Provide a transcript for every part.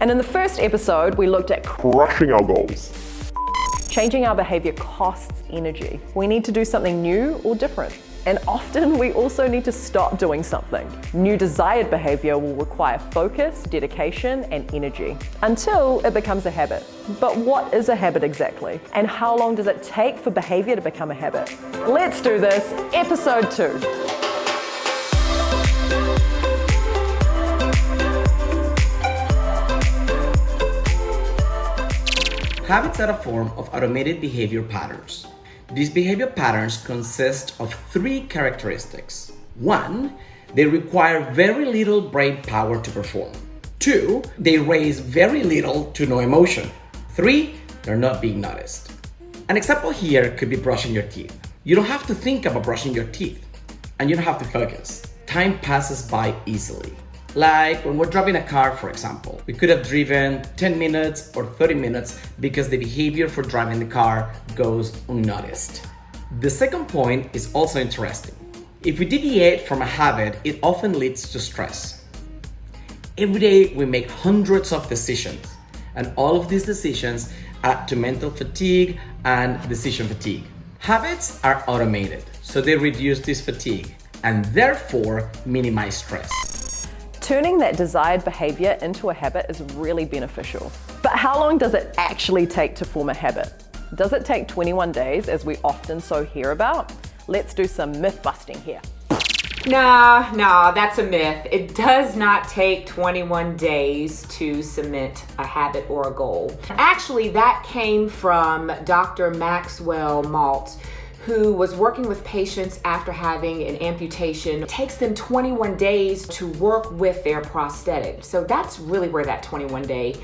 And in the first episode, we looked at crushing our goals. changing our behavior costs energy. We need to do something new or different. And often we also need to stop doing something. New desired behavior will require focus, dedication, and energy until it becomes a habit. But what is a habit exactly? And how long does it take for behavior to become a habit? Let's do this, episode 2. Habits are a form of automated behavior patterns. These behavior patterns consist of 3 characteristics. 1, they require very little brain power to perform. 2, they raise very little to no emotion. 3, they're not being noticed. An example here could be brushing your teeth. You don't have to think about brushing your teeth, and you don't have to focus. Time passes by easily. Like when we're driving a car, for example. We could have driven 10 minutes or 30 minutes because the behavior for driving the car goes unnoticed. The second point is also interesting. If we deviate from a habit, it often leads to stress. Every day we make hundreds of decisions, and all of these decisions add to mental fatigue and decision fatigue. Habits are automated, so they reduce this fatigue and therefore minimize stress. Turning that desired behavior into a habit is really beneficial. But how long does it actually take to form a habit? Does it take 21 days, as we often so hear about? Let's do some myth busting here. No, that's a myth. It does not take 21 days to cement a habit or a goal. Actually, that came from Dr. Maxwell Maltz, who was working with patients after having an amputation. It takes them 21 days to work with their prosthetic. So that's really where that 21-day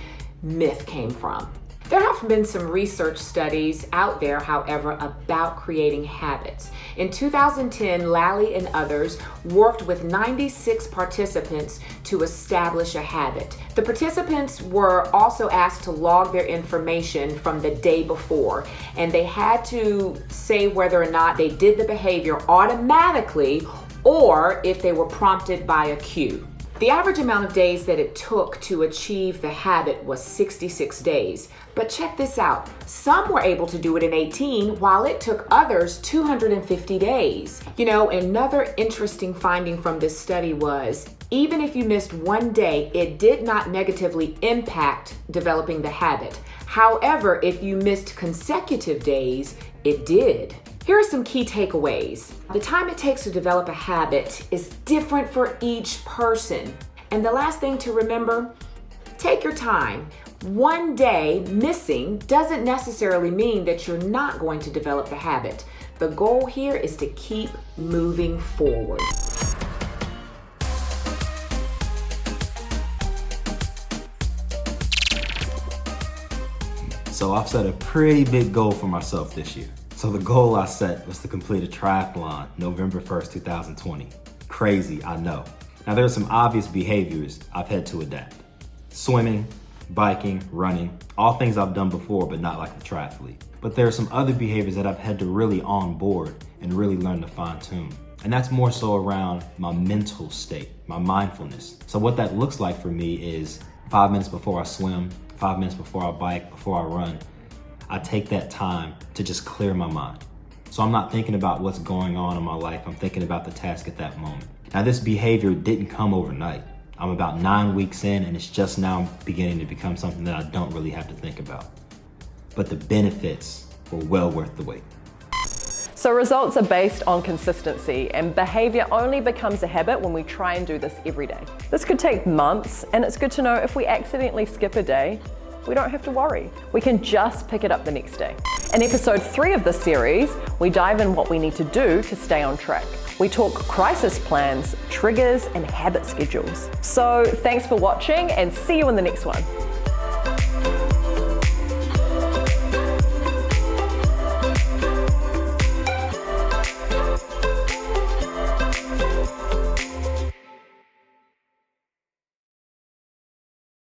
myth came from. There have been some research studies out there, however, about creating habits. In 2010, Lally and others worked with 96 participants to establish a habit. The participants were also asked to log their information from the day before, and they had to say whether or not they did the behavior automatically or if they were prompted by a cue. The average amount of days that it took to achieve the habit was 66 days. But check this out. Some were able to do it in 18, while it took others 250 days. You know, another interesting finding from this study was, even if you missed one day, it did not negatively impact developing the habit. However, if you missed consecutive days, it did. Here are some key takeaways. The time it takes to develop a habit is different for each person. And the last thing to remember, take your time. One day missing doesn't necessarily mean that you're not going to develop the habit. The goal here is to keep moving forward. So I've set a pretty big goal for myself this year. So the goal I set was to complete a triathlon November 1st, 2020. Crazy, I know. Now there are some obvious behaviors I've had to adapt. Swimming, biking, running, all things I've done before but not like the triathlete. But there are some other behaviors that I've had to really on board and really learn to fine tune. And that's more so around my mental state, my mindfulness. So what that looks like for me is 5 minutes before I swim, 5 minutes before I bike, before I run, I take that time to just clear my mind. So I'm not thinking about what's going on in my life, I'm thinking about the task at that moment. Now this behavior didn't come overnight. I'm about 9 weeks in and it's just now beginning to become something that I don't really have to think about. But the benefits were well worth the wait. So results are based on consistency, and behavior only becomes a habit when we try and do this every day. This could take months, and it's good to know if we accidentally skip a day, we don't have to worry. We can just pick it up the next day. In episode 3 of this series, we dive in what we need to do to stay on track. We talk crisis plans, triggers, and habit schedules. So thanks for watching, and see you in the next one.